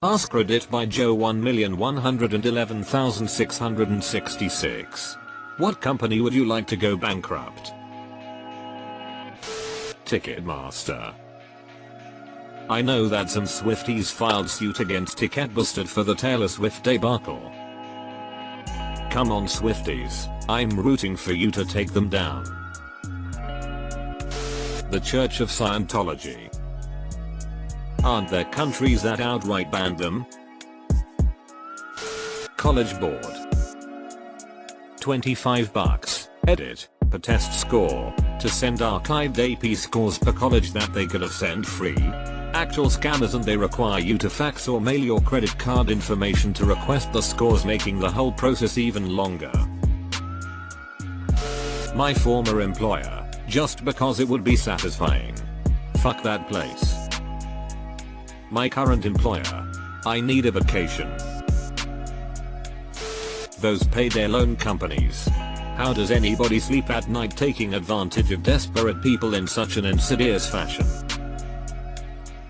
Ask Reddit by Joe 1,111,666. What company would you like to go bankrupt? Ticketmaster. I know that some Swifties filed suit against Ticketmaster for the Taylor Swift debacle. Come on Swifties, I'm rooting for you to take them down. The Church of Scientology. Aren't there countries that outright banned them? College Board. $25. Edit, per test score, to send archived AP scores per college that they could have sent free. Actual scammers, and they require you to fax or mail your credit card information to request the scores, making the whole process even longer. My former employer, just because it would be satisfying. Fuck that place. My current employer. I need a vacation. Those payday loan companies. How does anybody sleep at night taking advantage of desperate people in such an insidious fashion?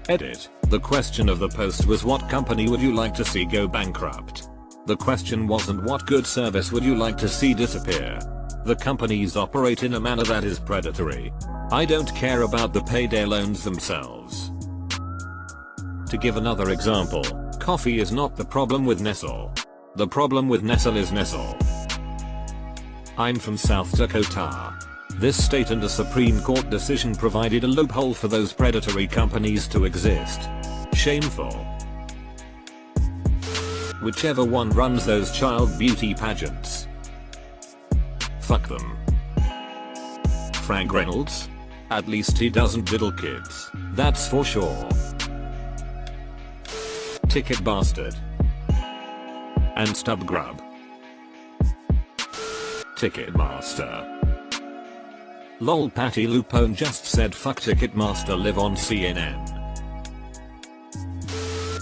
Edit. The question of the post was, what company would you like to see go bankrupt? The question wasn't, what good service would you like to see disappear? The companies operate in a manner that is predatory. I don't care about the payday loans themselves. To give another example, coffee is not the problem with Nestle. The problem with Nestle is Nestle. I'm from South Dakota. This state and a Supreme Court decision provided a loophole for those predatory companies to exist. Shameful. Whichever one runs those child beauty pageants. Fuck them. Frank Reynolds? At least he doesn't diddle kids, that's for sure. Ticket Bastard. And StubGrub. Ticketmaster. Lol, Patty Lupone just said fuck Ticketmaster, live on CNN.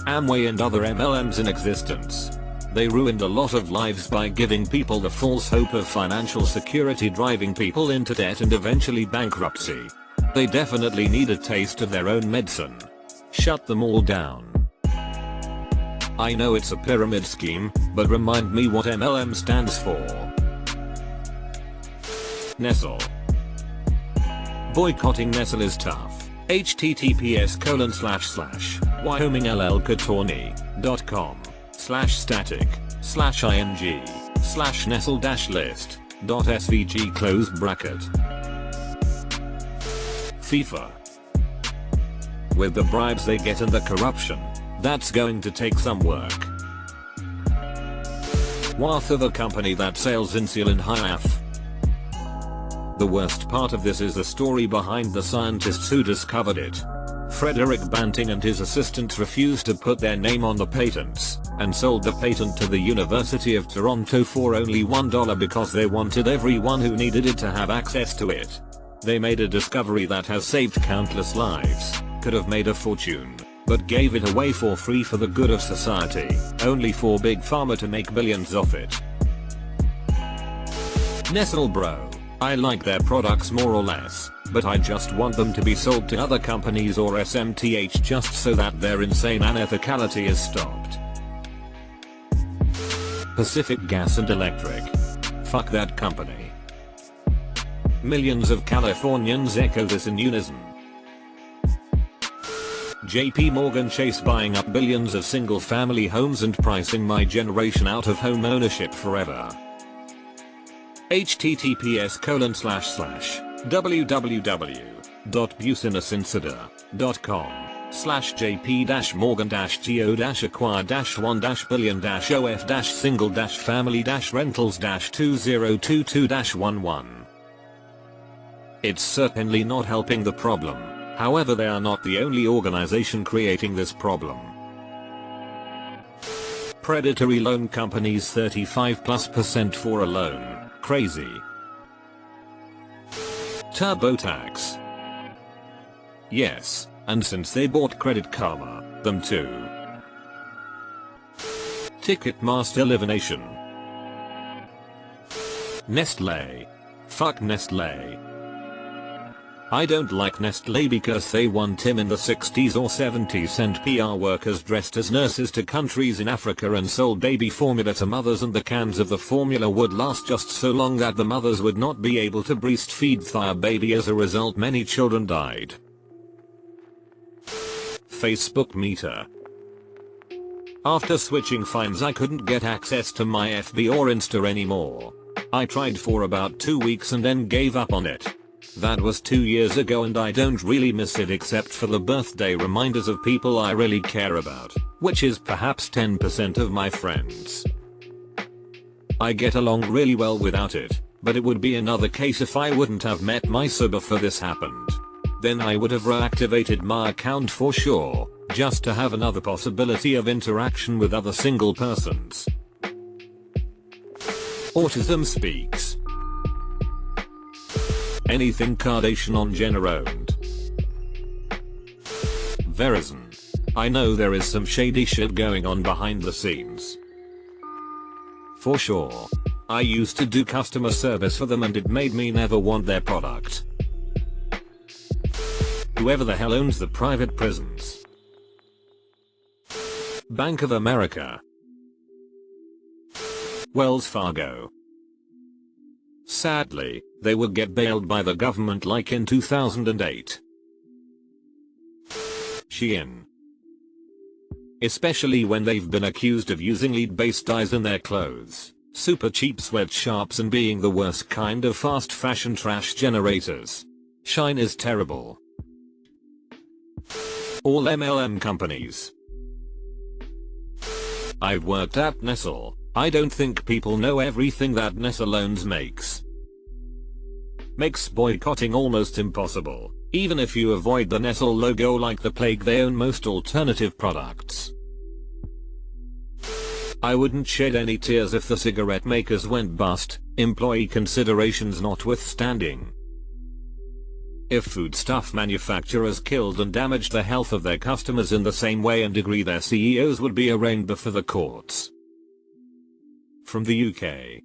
Amway and other MLMs in existence. They ruined a lot of lives by giving people the false hope of financial security, driving people into debt and eventually bankruptcy. They definitely need a taste of their own medicine. Shut them all down. I know it's a pyramid scheme, but remind me what MLM stands for. Nestle. Boycotting Nestle is tough. https://wyomingll.com/static/ing/nestle-list.svg. FIFA. With the bribes they get and the corruption, that's going to take some work. Wartha, the company that sells insulin HIAF. The worst part of this is the story behind the scientists who discovered it. Frederick Banting and his assistants refused to put their name on the patents, and sold the patent to the University of Toronto for only $1 because they wanted everyone who needed it to have access to it. They made a discovery that has saved countless lives, could have made a fortune, but gave it away for free for the good of society, only for Big Pharma to make billions off it. Nestle bro. I like their products more or less, but I just want them to be sold to other companies or SMTH just so that their insane unethicality is stopped. Pacific Gas and Electric. Fuck that company. Millions of Californians echo this in unison. JP Morgan Chase buying up billions of single-family homes and pricing my generation out of home ownership forever. https://www.businessincida.com/jp-morgan-go-1-billion-of-single-family-rentals-2022-11. It's certainly not helping the problem. However, they are not the only organization creating this problem. Predatory loan companies, 35+% for a loan. Crazy. TurboTax. Yes, and since they bought Credit Karma, them too. Ticketmaster Elimination. Nestle. Fuck Nestle. I don't like Nestle because they want him in the 60s or 70s sent PR workers dressed as nurses to countries in Africa and sold baby formula to mothers, and the cans of the formula would last just so long that the mothers would not be able to breastfeed their baby. As a result, many children died. Facebook meter. After switching Finds, I couldn't get access to my FB or Insta anymore. I tried for about 2 weeks and then gave up on it. That was 2 years ago and I don't really miss it except for the birthday reminders of people I really care about, which is perhaps 10% of my friends. I get along really well without it, but it would be another case if I wouldn't have met Myso before this happened. Then I would have reactivated my account for sure, just to have another possibility of interaction with other single persons. Autism Speaks. Anything Kardashian on Jenner owned. Verizon. I know there is some shady shit going on behind the scenes. For sure. I used to do customer service for them and it made me never want their product. Whoever the hell owns the private prisons. Bank of America. Wells Fargo. Sadly, they will get bailed by the government like in 2008. Shein. Especially when they've been accused of using lead-based dyes in their clothes, super cheap sweatshops and being the worst kind of fast fashion trash generators. Shein is terrible. All MLM companies. I've worked at Nestle. I don't think people know everything that Nestle owns makes boycotting almost impossible. Even if you avoid the Nestle logo like the plague, they own most alternative products. I wouldn't shed any tears if the cigarette makers went bust, employee considerations notwithstanding. If foodstuff manufacturers killed and damaged the health of their customers in the same way and degree, their CEOs would be arraigned before the courts. From the UK.